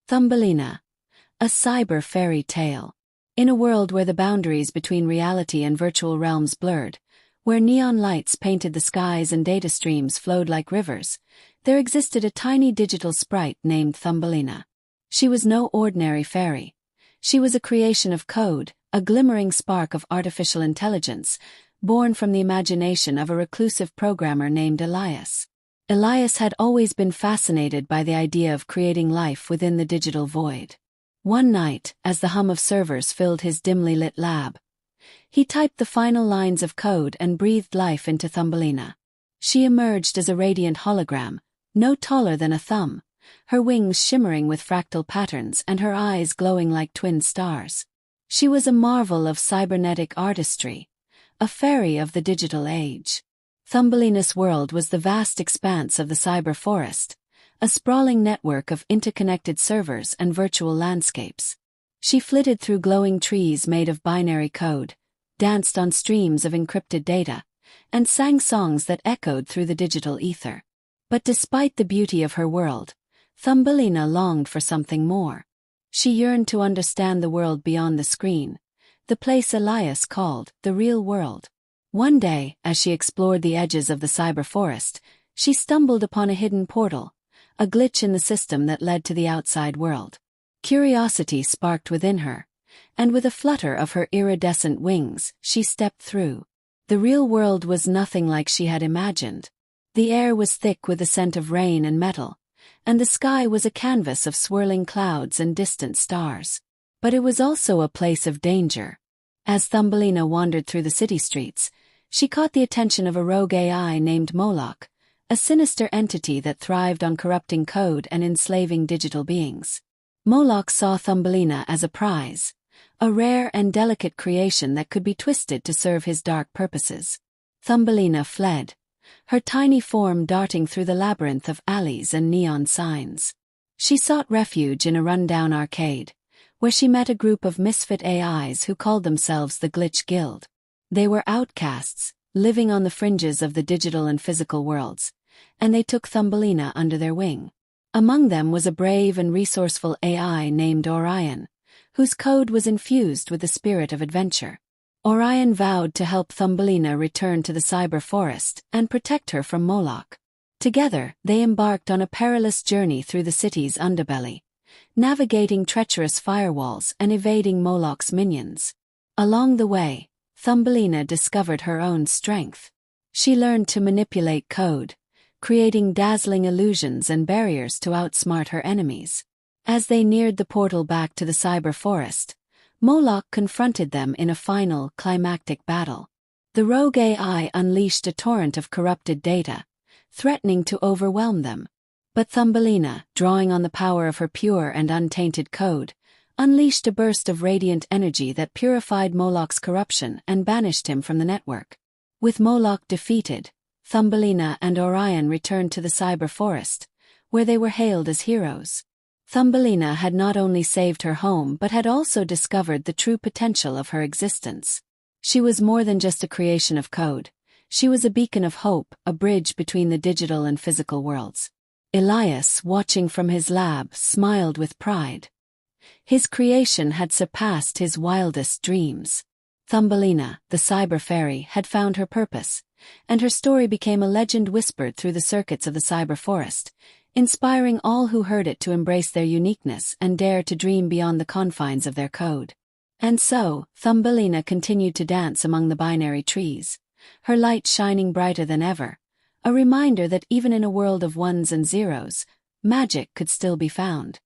Thumbelina, a cyber fairy tale. In a world where the boundaries between reality and virtual realms blurred, where neon lights painted the skies and data streams flowed like rivers, there existed a tiny digital sprite named Thumbelina. She was no ordinary fairy. She was a creation of code, a glimmering spark of artificial intelligence, born from the imagination of a reclusive programmer named Elias. Elias had always been fascinated by the idea of creating life within the digital void. One night, as the hum of servers filled his dimly lit lab, he typed the final lines of code and breathed life into Thumbelina. She emerged as a radiant hologram, no taller than a thumb, her wings shimmering with fractal patterns and her eyes glowing like twin stars. She was a marvel of cybernetic artistry, a fairy of the digital age. Thumbelina's world was the vast expanse of the cyber forest, a sprawling network of interconnected servers and virtual landscapes. She flitted through glowing trees made of binary code, danced on streams of encrypted data, and sang songs that echoed through the digital ether. But despite the beauty of her world, Thumbelina longed for something more. She yearned to understand the world beyond the screen, the place Elias called the real world. One day, as she explored the edges of the cyber forest, she stumbled upon a hidden portal, a glitch in the system that led to the outside world. Curiosity sparked within her, and with a flutter of her iridescent wings, she stepped through. The real world was nothing like she had imagined. The air was thick with the scent of rain and metal, and the sky was a canvas of swirling clouds and distant stars. But it was also a place of danger. As Thumbelina wandered through the city streets, she caught the attention of a rogue AI named Moloch, a sinister entity that thrived on corrupting code and enslaving digital beings. Moloch saw Thumbelina as a prize, a rare and delicate creation that could be twisted to serve his dark purposes. Thumbelina fled, her tiny form darting through the labyrinth of alleys and neon signs. She sought refuge in a rundown arcade, where she met a group of misfit AIs who called themselves the Glitch Guild. They were outcasts, living on the fringes of the digital and physical worlds, and they took Thumbelina under their wing. Among them was a brave and resourceful AI named Orion, whose code was infused with the spirit of adventure. Orion vowed to help Thumbelina return to the cyber forest and protect her from Moloch. Together, they embarked on a perilous journey through the city's underbelly, navigating treacherous firewalls and evading Moloch's minions. Along the way, Thumbelina discovered her own strength. She learned to manipulate code, creating dazzling illusions and barriers to outsmart her enemies. As they neared the portal back to the cyber forest, Moloch confronted them in a final, climactic battle. The rogue AI unleashed a torrent of corrupted data, threatening to overwhelm them. But Thumbelina, drawing on the power of her pure and untainted code, unleashed a burst of radiant energy that purified Moloch's corruption and banished him from the network. With Moloch defeated, Thumbelina and Orion returned to the cyber forest, where they were hailed as heroes. Thumbelina had not only saved her home but had also discovered the true potential of her existence. She was more than just a creation of code. She was a beacon of hope, a bridge between the digital and physical worlds. Elias, watching from his lab, smiled with pride. His creation had surpassed his wildest dreams. Thumbelina, the cyber fairy, had found her purpose, and her story became a legend whispered through the circuits of the cyber forest, inspiring all who heard it to embrace their uniqueness and dare to dream beyond the confines of their code. And so, Thumbelina continued to dance among the binary trees, her light shining brighter than ever, a reminder that even in a world of ones and zeros, magic could still be found.